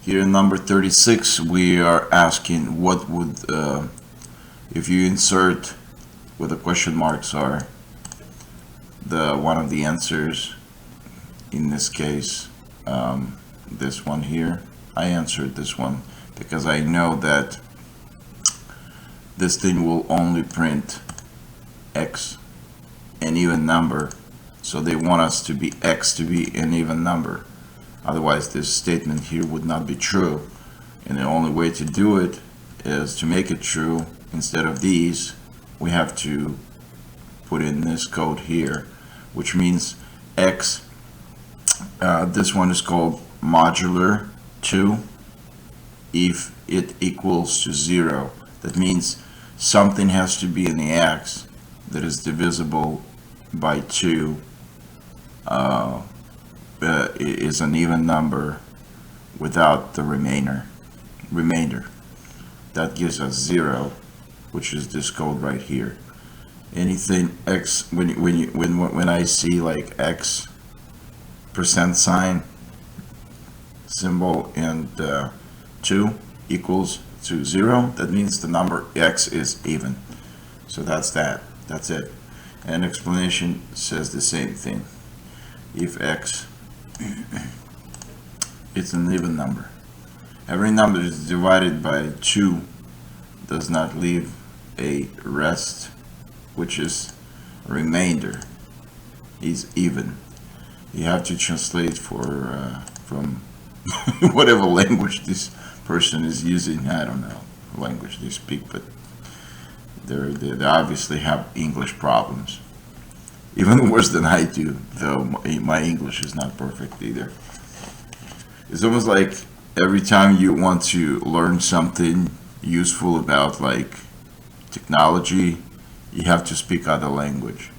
Here in number 36, we are asking what would, if you insert where the question marks are, one of the answers, in this case, this one here. I answered this one because I know that this thing will only print X, an even number. So they want us to be X to be an even number. Otherwise, this statement here would not be true. And the only way to do it is to make it true. Instead of these, we have to put in this code here, which means X. This one is called modular 2 if it equals to 0. That means something has to be in the X that is divisible by 2, is an even number without the remainder. That gives us 0, which is this code right here. Anything X, when I see like X % symbol and 2 equals to 0, that means the number X is even. So that's it. And explanation says the same thing. If X it's an even number, every number is divided by 2 does not leave a rest, which is remainder, is even. You have to translate from whatever language this person is using. I don't know what language they speak, but they obviously have English problems. Even worse than I do, though my English is not perfect either. It's almost like every time you want to learn something useful about like technology, you have to speak other language.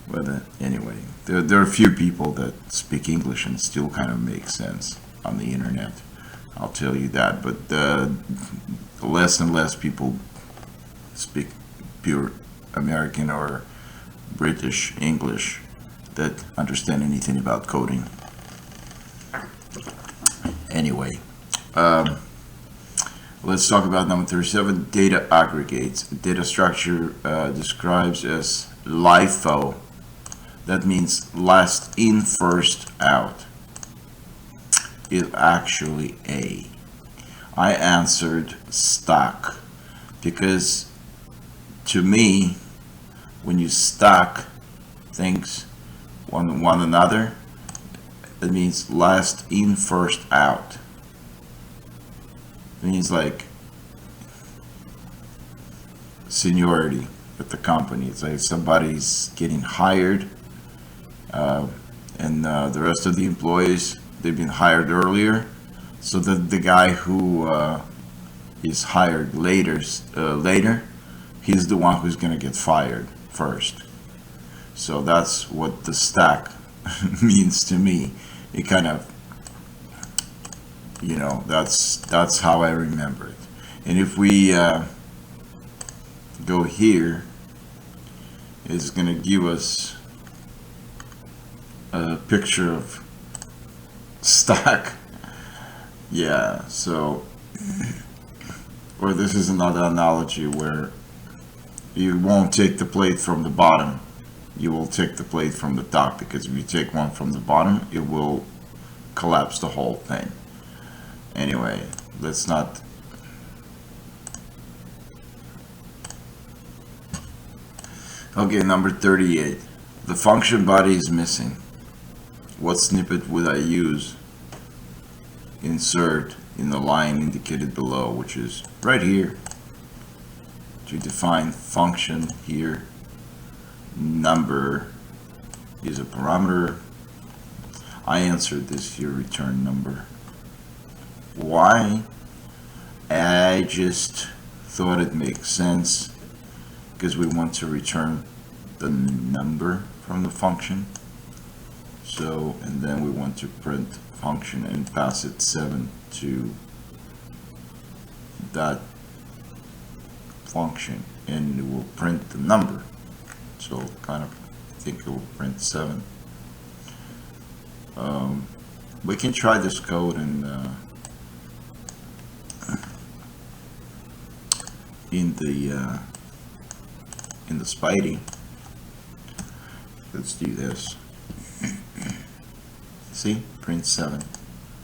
But anyway, there are a few people that speak English and still kind of make sense on the internet. I'll tell you that. But less and less people speak pure American or British English that understand anything about coding. Anyway, let's talk about number 37, data aggregates. Data structure describes as LIFO. That means last in, first out. Is actually A. I answered stack because to me, when you stack things one another, it means last in, first out. It means like seniority at the company. It's like somebody's getting hired, and the rest of the employees, they've been hired earlier, so that the guy who is hired later, he's the one who's going to get fired first. So that's what the stack means to me. It kind of, that's how I remember it. And if we go here, it's going to give us a picture of stack. Yeah, so, or this is another analogy where you won't take the plate from the bottom, you will take the plate from the top, because if you take one from the bottom, it will collapse the whole thing. Anyway, let's not. Okay, number 38. The function body is missing. What snippet would I use? Insert in the line indicated below, which is right here, to define function here. Number is a parameter. I answered this here, return number. Why? I just thought it makes sense because we want to return the number from the function. So, and then we want to print function and pass it 7 to that function, and it will print the number. So kind of think it will print 7. We can try this code and in the Spidey. Let's do this. See, print 7.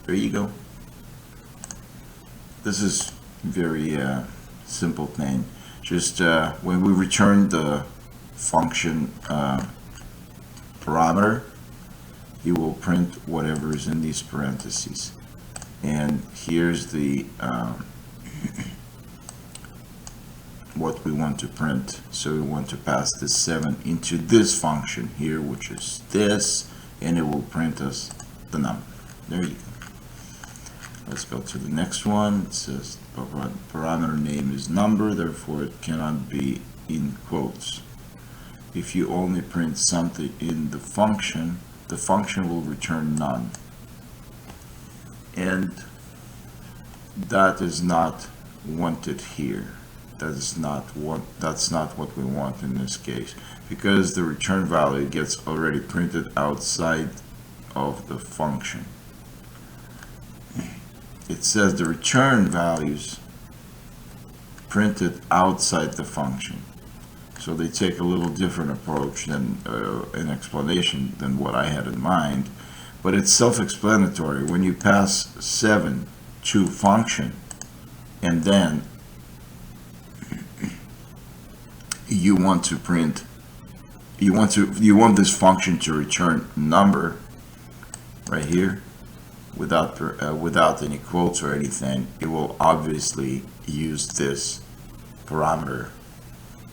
There you go. This is very simple thing. Just when we return the function parameter, it will print whatever is in these parentheses. And here's the what we want to print. So we want to pass this 7 into this function here, which is this, and it will print us the number. There you go. Let's go to the next one. It says parameter name is number, therefore it cannot be in quotes. If you only print something in the function will return none. And that is not wanted here. That's not what we want in this case, because the return value gets already printed outside of the function. It says the return values printed outside the function. So they take a little different approach than an explanation than what I had in mind, but it's self-explanatory. When you pass 7 to function and then you want to print, you want this function to return number right here without any quotes or anything, it will obviously use this parameter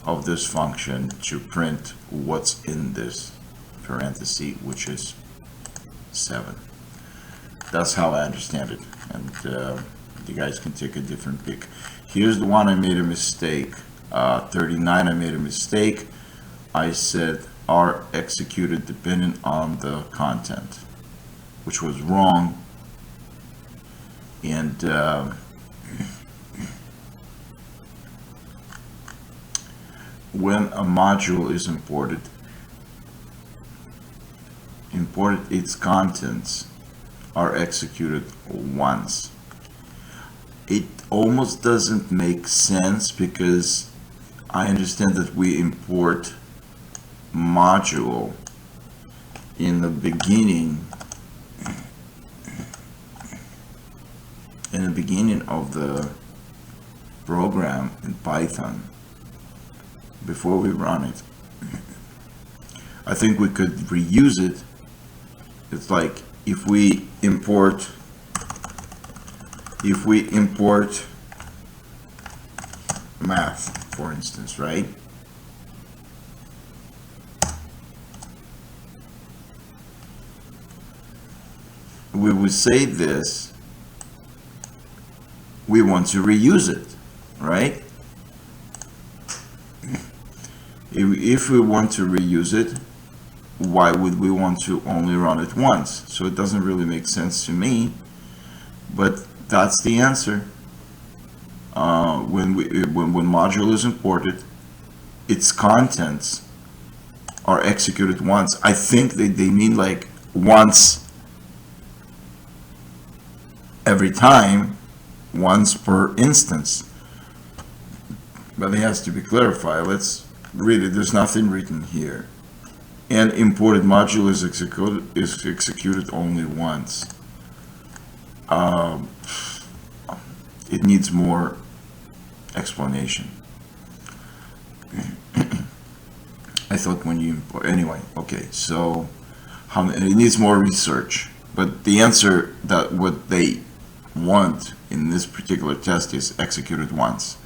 of this function to print what's in this parenthesis, which is 7. That's how I understand it, and you guys can take a different pick. Here's the one I made a mistake. 39, I made a mistake. I said are executed depending on the content, which was wrong. And when a module is imported, its contents are executed once. It almost doesn't make sense, because I understand that we import module in the beginning of the program in Python before we run it. I think we could reuse it. It's like if we import math, for instance, right? We would say this, we want to reuse it, right? If we want to reuse it, why would we want to only run it once? So it doesn't really make sense to me, but that's the answer. When module is imported, its contents are executed once. I think they mean like once every time, once per instance, but it has to be clarified. Let's read it. There's nothing written here. And imported module is executed only once. It needs more explanation. I thought when you import, anyway, okay, so it needs more research, but the answer that what they want in this particular test is executed once.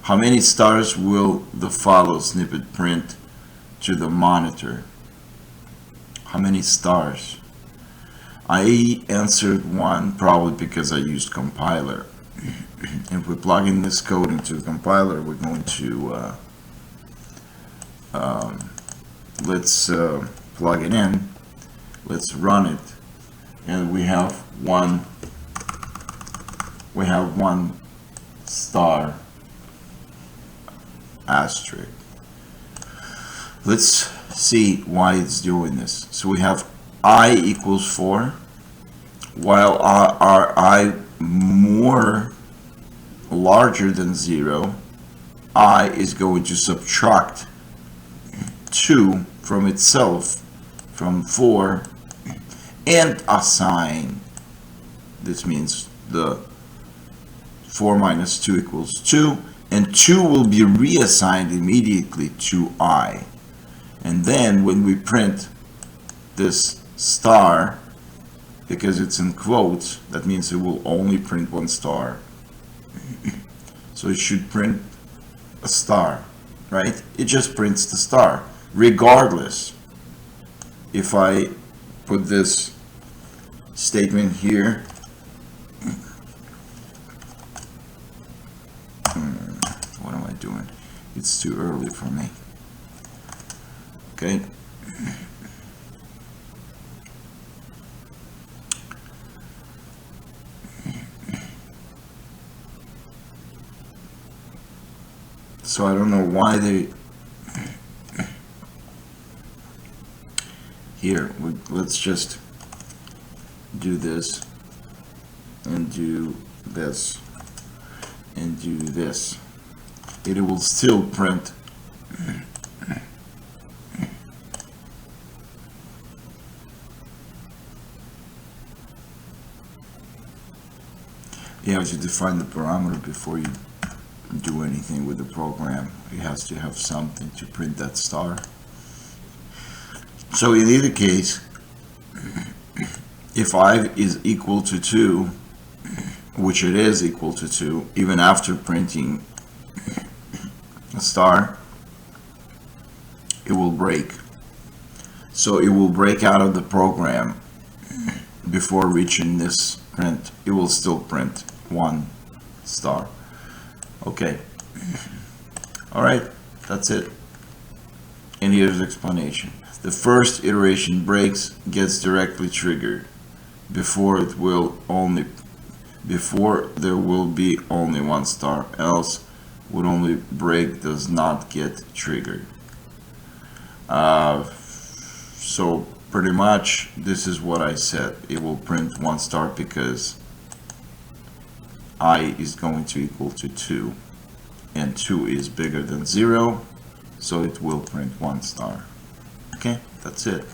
How many stars will the follow snippet print to the monitor? How many stars? I answered 1, probably because I used compiler. If we plug in this code into the compiler, we're going to let's plug it in, let's run it, and we have one star asterisk. Let's see why it's doing this. So we have I equals 4, while our I more larger than 0, I is going to subtract 2 from itself, from 4, and assign. This means the 4 minus 2 equals 2, and 2 will be reassigned immediately to I. And then when we print this star, because it's in quotes, that means it will only print one star. So it should print a star, right? It just prints the star, regardless. If I put this statement here, what am I doing? It's too early for me. Okay. So I don't know why they here. Let's just do this and do this and do this. It will still print you have to define the parameter before you do anything with the program. It has to have something to print that star. So in either case, if I is equal to 2, which it is equal to 2, even after printing a star, it will break. So it will break out of the program before reaching this print. It will still print 1 star. Okay. All right, that's it. And here's the explanation. The first iteration breaks, gets directly triggered before there will be only 1 star, else would only break, does not get triggered. So pretty much this is what I said. It will print 1 star because I is going to equal to 2, and 2 is bigger than 0, so it will print 1 star. Okay, that's it.